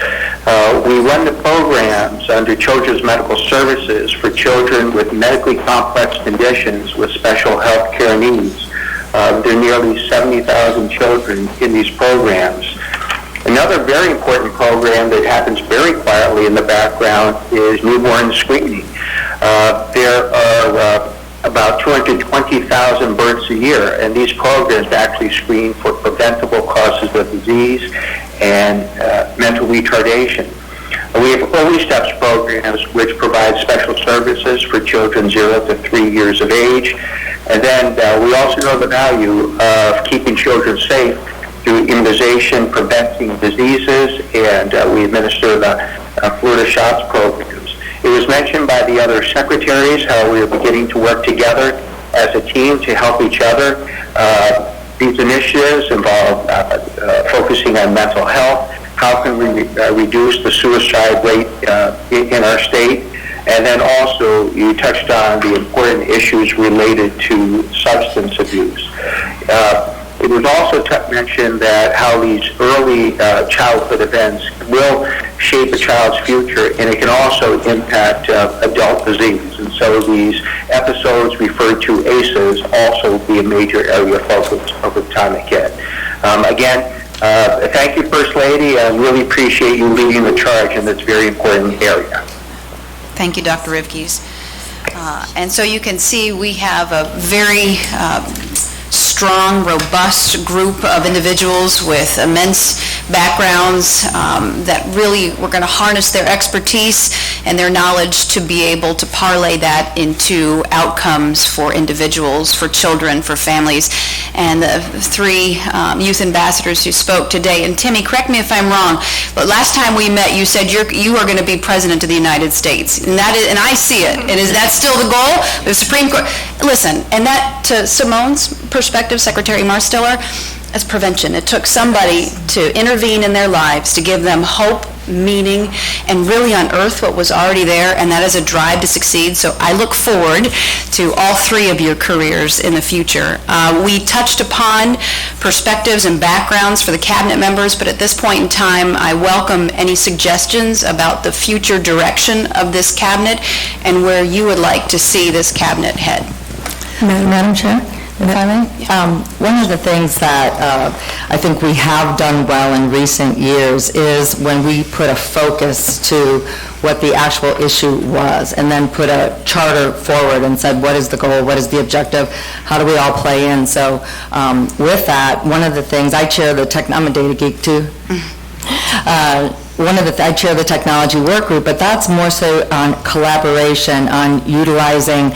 We run the programs under Children's Medical Services for children with medically complex conditions with special health care needs. There are nearly 70,000 children in these programs. Another very important program that happens very quietly in the background is newborn screening. There are about 220,000 births a year, and these programs actually screen for preventable causes of disease and mental retardation. We have Early Steps programs which provide special services for children 0 to 3 years of age. And then we also know the value of keeping children safe through immunization, preventing diseases, and we administer the Florida Shots programs. It was mentioned by the other secretaries how we are beginning to work together as a team to help each other. These initiatives involve focusing on mental health. How can we reduce the suicide rate in our state? And then also, you touched on the important issues related to substance abuse. It was also mentioned that how these early childhood events will shape a child's future, and it can also impact adult disease. And so these episodes referred to ACEs also be a major area of focus over the time ahead. Again, thank you, First Lady. I really appreciate you leading the charge in this very important area.
Thank you, Dr. Rivkees. And so you can see we have a very strong, robust group of individuals with immense backgrounds that really we're going to harness their expertise and their knowledge to be able to parlay that into outcomes for individuals, for children, for families. And the three youth ambassadors who spoke today, and Timmy, correct me if I'm wrong, but last time we met you said you are going to be President of the United States, and that is, and I see it. And is that still the goal? The Supreme Court, listen, and that to Simone's perspective, Secretary Marsteller, as prevention. It took somebody to intervene in their lives, to give them hope, meaning, and really unearth what was already there, and that is a drive to succeed. So I look forward to all three of your careers in the future. We touched upon perspectives and backgrounds for the cabinet members, but at this point in time, I welcome any suggestions about the future direction of this cabinet and where you would like to see this cabinet head.
Madam Chair, if I may? One of the things that I think we have done well in recent years is when we put a focus to what the actual issue was, and then put a charter forward and said, what is the goal, what is the objective, how do we all play in? So with that, one of the things, I chair the I'm a data geek too. I chair the technology work group, but that's more so on collaboration, on utilizing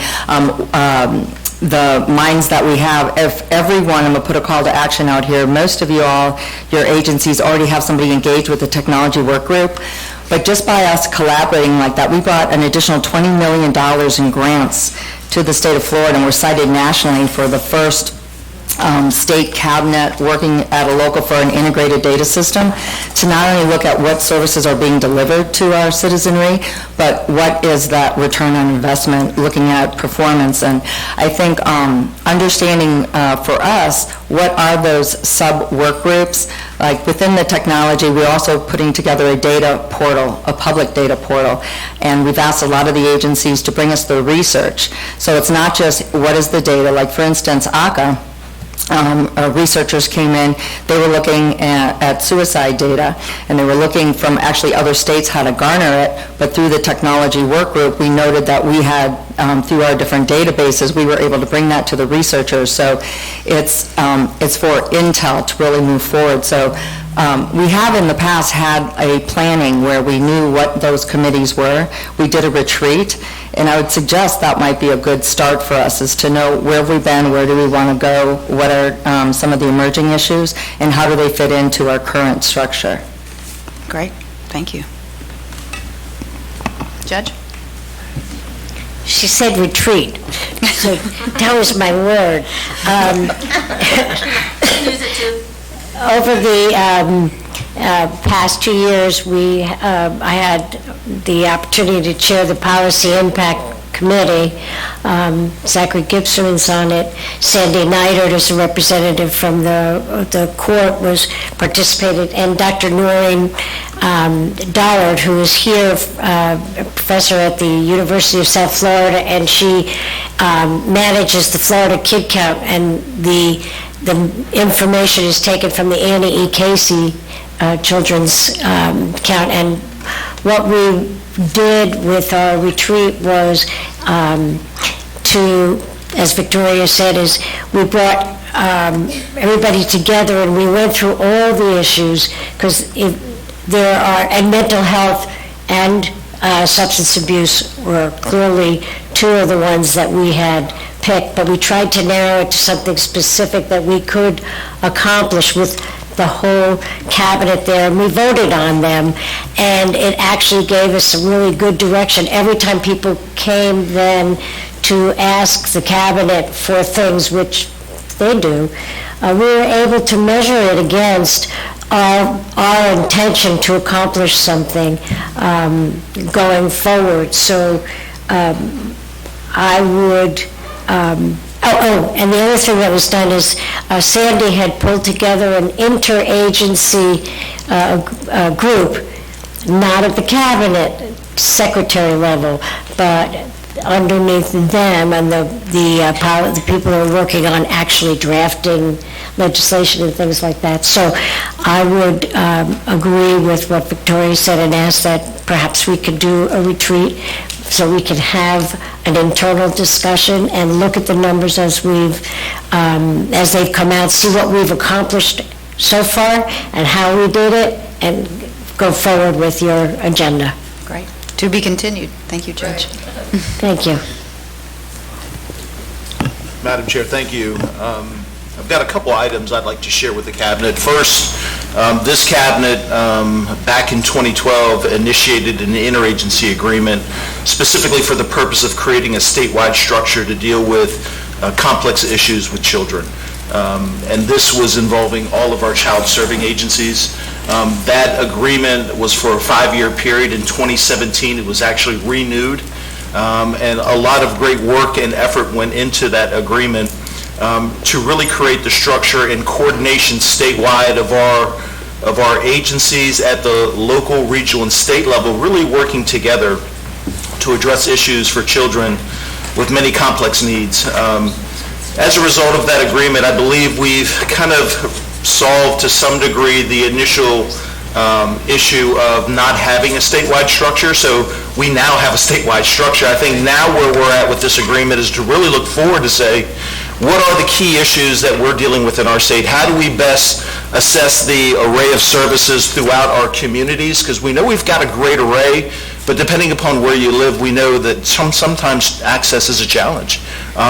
the minds that we have. If everyone, I'm going to put a call to action out here, most of you all, your agencies already have somebody engaged with the technology work group, but just by us collaborating like that, we brought an additional $20 million in grants to the state of Florida, and we're cited nationally for the first state cabinet working at a local for an integrated data system to not only look at what services are being delivered to our citizenry, but what is that return on investment, looking at performance. And I think understanding for us, what are those sub-work groups? Like within the technology, we're also putting together a data portal, a public data portal, and we've asked a lot of the agencies to bring us the research. So it's not just what is the data, like for instance, ACA, researchers came in, they were looking at suicide data, and they were looking from actually other states how to garner it, but through the technology work group, we noted that we had, through our different databases, we were able to bring that to the researchers. So it's for intel to really move forward. So we have in the past had a planning where we knew what those committees were. We did a retreat, and I would suggest that might be a good start for us, is to know where have we been, where do we want to go, what are some of the emerging issues, and how do they fit into our current structure.
Great, thank you. Judge?
She said retreat, so that was my word.
Use it too.
Over the past 2 years, I had the opportunity to chair the Policy Impact Committee. Zachary Gibson is on it. Sandy Neidert, as a representative from the court, participated, and Dr. Noreen Dollard, who is here, a professor at the University of South Florida, and she manages the Florida Kid Count, and the information is taken from the Annie E. Casey children's count. And what we did with our retreat was to, as Victoria said, is we brought everybody together and we went through all the issues, because there are, and mental health and substance abuse were clearly two of the ones that we had picked, but we tried to narrow it to something specific that we could accomplish with the whole cabinet there, and we voted on them, and it actually gave us some really good direction. Every time people came then to ask the cabinet for things, which they do, we were able to measure it against our intention to accomplish something going forward. So I would, and the other thing that was done is Sandy had pulled together an interagency group, not at the cabinet secretary level, but underneath them, and the people who are working on actually drafting legislation and things like that. So I would agree with what Victoria said and ask that perhaps we could do a retreat so we could have an internal discussion and look at the numbers as they've come out, see what we've accomplished so far and how we did it, and go forward with your agenda.
Great. To be continued. Thank you, Judge.
Thank you.
Madam Chair, thank you. I've got a couple items I'd like to share with the Cabinet. First, this Cabinet, back in 2012, initiated an interagency agreement specifically for the purpose of creating a statewide structure to deal with complex issues with children. and this was involving all of our child-serving agencies. That agreement was for a 5-year period. In 2017, it was actually renewed, and a lot of great work and effort went into that agreement to really create the structure and coordination statewide of our agencies at the local, regional, and state level, really working together to address issues for children with many complex needs. As a result of that agreement, I believe we've kind of solved to some degree the initial issue of not having a statewide structure. So we now have a statewide structure. I think now where we're at with this agreement is to really look forward to say, what are the key issues that we're dealing with in our state? How do we best assess the array of services throughout our communities? Because we know we've got a great array, but depending upon where you live, we know that sometimes access is a challenge.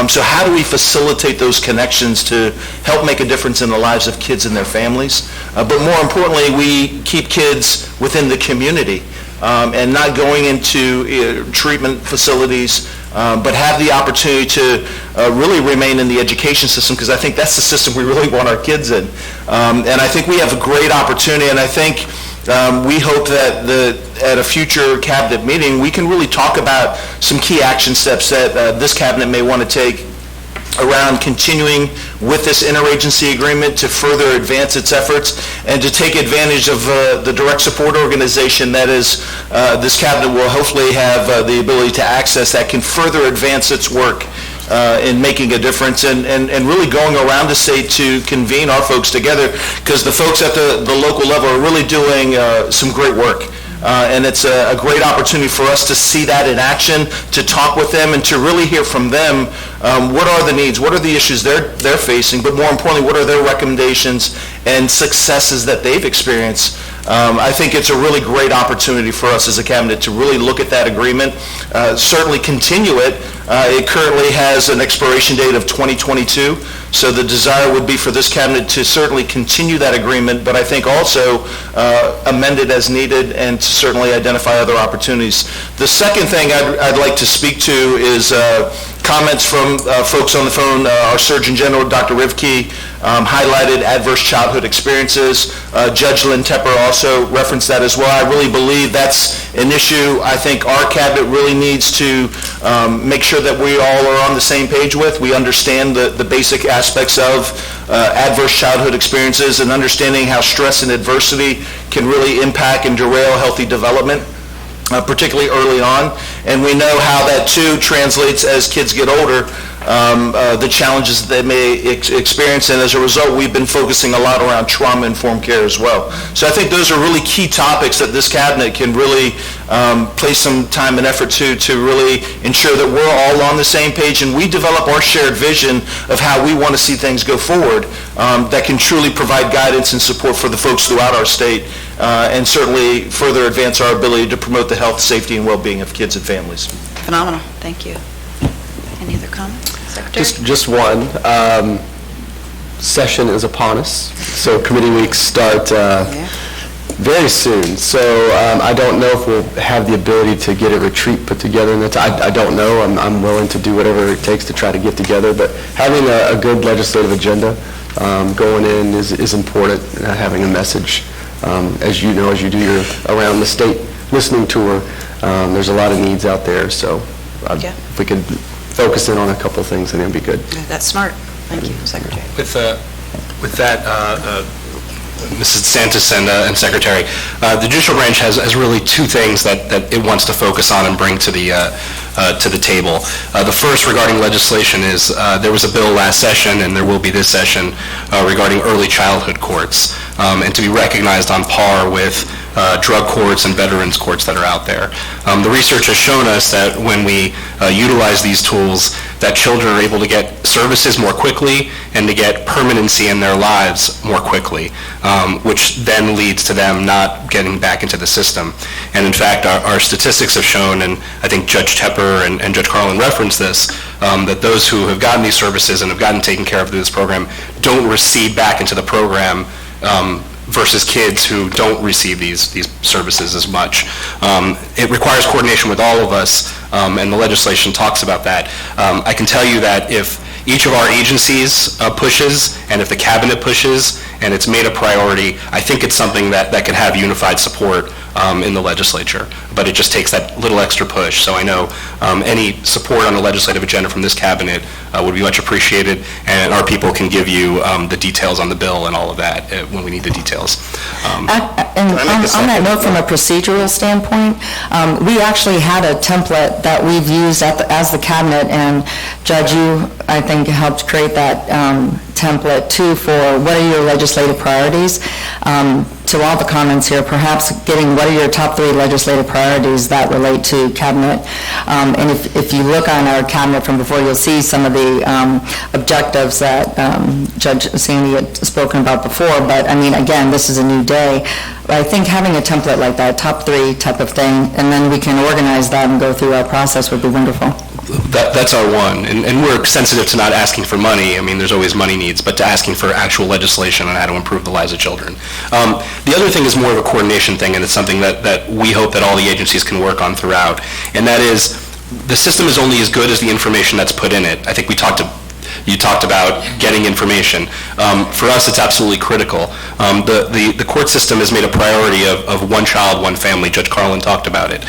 So how do we facilitate those connections to help make a difference in the lives of kids and their families? But more importantly, we keep kids within the community and not going into treatment facilities, but have the opportunity to really remain in the education system, because I think that's the system we really want our kids in. And I think we have a great opportunity, and I think we hope that at a future cabinet meeting, we can really talk about some key action steps that this cabinet may want to take around continuing with this interagency agreement to further advance its efforts and to take advantage of the direct support organization that is this cabinet will hopefully have the ability to access, that can further advance its work in making a difference and really going around the state to convene our folks together, because the folks at the local level are really doing some great work. And it's a great opportunity for us to see that in action, to talk with them, and to really hear from them what are the needs, what are the issues they're facing, but more importantly, what are their recommendations and successes that they've experienced. I think it's a really great opportunity for us as a cabinet to really look at that agreement, certainly continue it. It currently has an expiration date of 2022, so the desire would be for this cabinet to certainly continue that agreement, but I think also amend it as needed and to certainly identify other opportunities. The second thing I'd like to speak to is comments from folks on the phone. Our Surgeon General, Dr. Rivke, highlighted adverse childhood experiences. Judge Lynn Tepper also referenced that as well. I really believe that's an issue I think our cabinet really needs to make sure that we all are on the same page with. We understand the basic aspects of adverse childhood experiences and understanding how stress and adversity can really impact and derail healthy development, particularly early on. And we know how that too translates as kids get older, the challenges that they may experience, and as a result, we've been focusing a lot around trauma-informed care as well. So I think those are really key topics that this cabinet can really place some time and effort to really ensure that we're all on the same page and we develop our shared vision of how we want to see things go forward that can truly provide guidance and support for the folks throughout our state and certainly further advance our ability to promote the health, safety, and well-being of kids and families.
Phenomenal. Thank you. Any other comments? Secretary?
Just one. Session is upon us, so committee weeks start very soon. So I don't know if we'll have the ability to get a retreat put together. And I don't know. I'm willing to do whatever it takes to try to get together. But having a good legislative agenda going in is important. Having a message, as you know, as you do your around the state listening tour, there's a lot of needs out there. So if we could focus in on a couple of things, then it'd be good.
That's smart. Thank you, Secretary.
With that, Mrs. DeSantis and Secretary, the judicial branch has really two things that it wants to focus on and bring to the table. The first, regarding legislation, is there was a bill last session, and there will be this session, regarding early childhood courts, and to be recognized on par with drug courts and veterans courts that are out there. The research has shown us that when we utilize these tools, that children are able to get services more quickly and to get permanency in their lives more quickly, which then leads to them not getting back into the system. And in fact, our statistics have shown, and I think Judge Tepper and Judge Carlin referenced this, that those who have gotten these services and have gotten taken care of through this program don't recede back into the program versus kids who don't receive these services as much. It requires coordination with all of us, and the legislation talks about that. I can tell you that if each of our agencies pushes, and if the cabinet pushes, and it's made a priority, I think it's something that could have unified support in the legislature. But it just takes that little extra push. So I know any support on the legislative agenda from this cabinet would be much appreciated, and our people can give you the details on the bill and all of that when we need the details.
And on that note, from a procedural standpoint, we actually had a template that we've used as the cabinet, and Judge, you, I think, helped create that template too for what are your legislative priorities. To all the comments here, perhaps getting what are your top 3 legislative priorities that relate to cabinet. And if you look on our cabinet from before, you'll see some of the objectives that Judge Sandy had spoken about before. But I mean, again, this is a new day. I think having a template like that, top 3 type of thing, and then we can organize that and go through our process would be wonderful.
That's our one, and we're sensitive to not asking for money. I mean, there's always money needs, but to asking for actual legislation on how to improve the lives of children. The other thing is more of a coordination thing, and it's something that we hope that all the agencies can work on throughout, and that is the system is only as good as the information that's put in it. I think you talked about getting information. For us, it's absolutely critical. The court system has made a priority of one child, one family. Judge Carlin talked about it.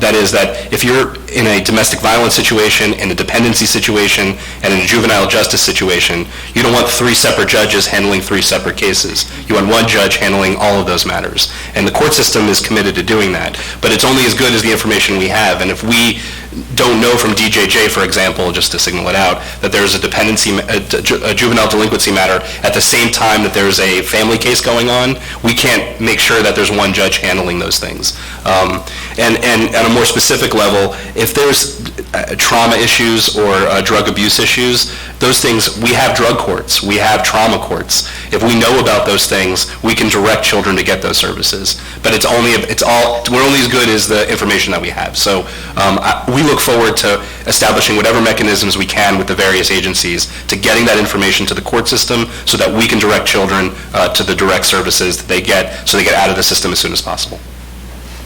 That is that if you're in a domestic violence situation, in a dependency situation, and in a juvenile justice situation, you don't want 3 separate judges handling 3 separate cases. You want one judge handling all of those matters. And the court system is committed to doing that. But it's only as good as the information we have. And if we don't know from DJJ, for example, just to signal it out, that there's a juvenile delinquency matter at the same time that there's a family case going on, we can't make sure that there's one judge handling those things. And at a more specific level, if there's trauma issues or drug abuse issues, those things, we have drug courts, we have trauma courts. If we know about those things, we can direct children to get those services. But we're only as good as the information that we have. So we look forward to establishing whatever mechanisms we can with the various agencies to getting that information to the court system so that we can direct children to the direct services that they get so they get out of the system as soon as possible.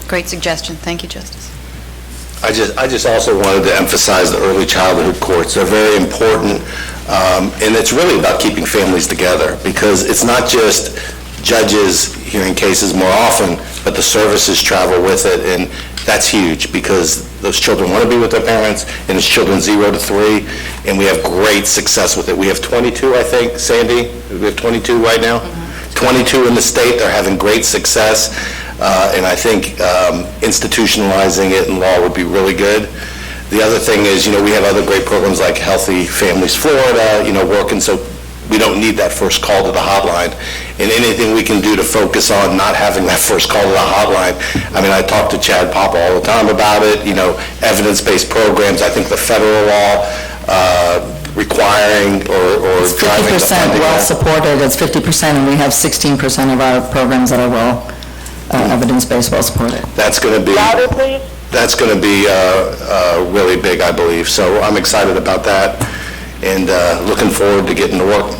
Great suggestion. Thank you, Justice.
I just also wanted to emphasize the early childhood courts. They're very important, and it's really about keeping families together, because it's not just judges hearing cases more often, but the services travel with it, and that's huge, because those children want to be with their parents, and it's children 0 to 3, and we have great success with it. We have 22, I think, Sandy? We have 22 right now? 22 in the state. They're having great success. And I think institutionalizing it in law would be really good. The other thing is, we have other great programs like Healthy Families Florida, working, so we don't need that first call to the hotline. And anything we can do to focus on not having that first call to the hotline. I mean, I talk to Chad Papa all the time about it, evidence-based programs. I think the federal law requiring or
it's
driving the
50% well-supported, it's 50%, and we have 16% of our programs that are evidence-based, well-supported.
That's going to be really big, I believe. So I'm excited about that and looking forward to getting to work.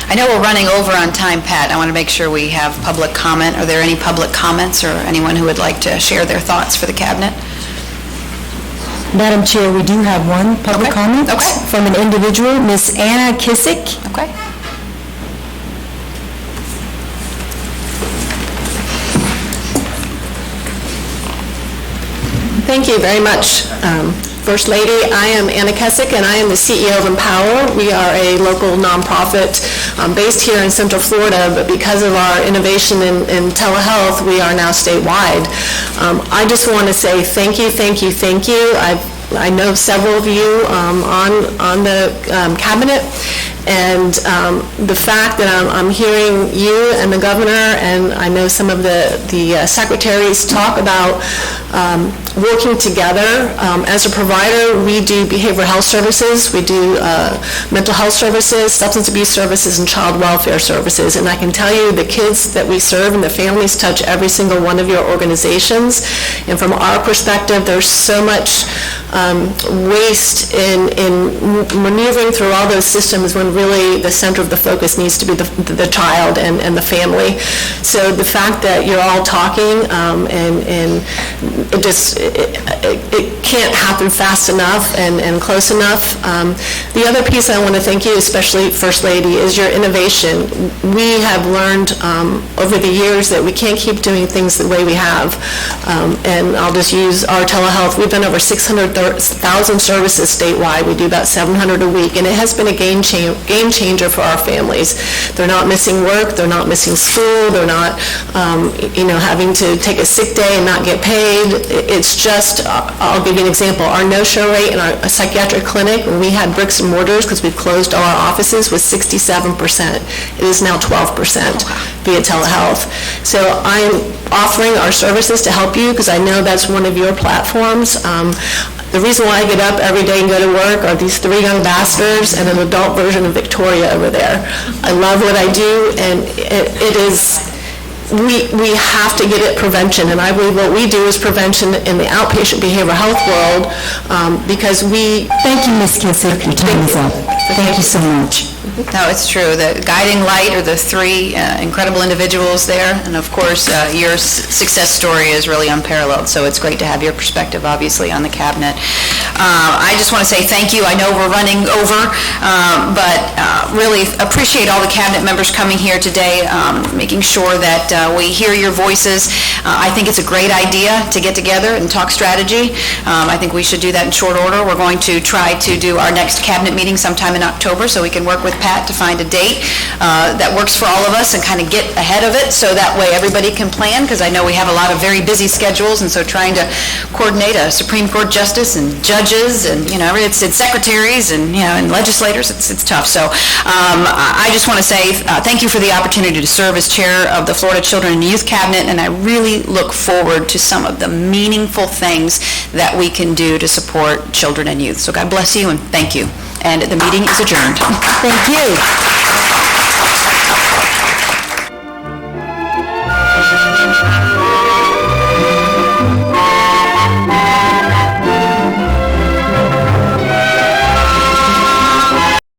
I know we're running over on time, Pat. I want to make sure we have public comment. Are there any public comments or anyone who would like to share their thoughts for the cabinet?
Madam Chair, we do have one public comment from an individual, Miss Anna Kissick.
Okay.
Thank you very much, First Lady. I am Anna Kessick, and I am the CEO of Empower. We are a local nonprofit based here in Central Florida, but because of our innovation in telehealth, we are now statewide. I just want to say thank you, thank you, thank you. I know several of you on the cabinet, and the fact that I'm hearing you and the governor, and I know some of the secretaries talk about working together. As a provider, we do behavioral health services, we do mental health services, substance abuse services, and child welfare services. And I can tell you the kids that we serve and the families touch every single one of your organizations. And from our perspective, there's so much waste in maneuvering through all those systems when really the center of the focus needs to be the child and the family. So the fact that you're all talking and it can't happen fast enough and close enough. The other piece I want to thank you, especially First Lady, is your innovation. We have learned over the years that we can't keep doing things the way we have. And I'll just use our telehealth. We've done over 600,000 services statewide. We do about 700 a week, and it has been a game changer for our families. They're not missing work, they're not missing school, they're not having to take a sick day and not get paid. It's just, I'll give you an example. Our no-show rate in our psychiatric clinic, when we had bricks and mortars because we've closed all our offices, was 67%. It is now 12% via telehealth. So I'm offering our services to help you because I know that's one of your platforms. The reason why I get up every day and go to work are these 3 young bastards and an adult version of Victoria over there. I love what I do, and it is, we have to get at prevention, and I believe what we do is prevention in the outpatient behavioral health world because we...
Thank you, Ms. Kissick. Your time is up. Thank you so much.
No, it's true. The guiding light are the 3 incredible individuals there, and of course, your success story is really unparalleled, so it's great to have your perspective, obviously, on the cabinet. I just want to say thank you. I know we're running over, but really appreciate all the cabinet members coming here today, making sure that we hear your voices. I think it's a great idea to get together and talk strategy. I think we should do that in short order. We're going to try to do our next cabinet meeting sometime in October, so we can work with Pat to find a date that works for all of us and kind of get ahead of it, so that way everybody can plan, because I know we have a lot of very busy schedules, and so trying to coordinate a Supreme Court justice and judges and, it's secretaries and, and legislators, it's tough. So I just want to say thank you for the opportunity to serve as chair of the Florida Children and Youth Cabinet, and I really look forward to some of the meaningful things that we can do to support children and youth. So God bless you and thank you. And the meeting is adjourned.
Thank you.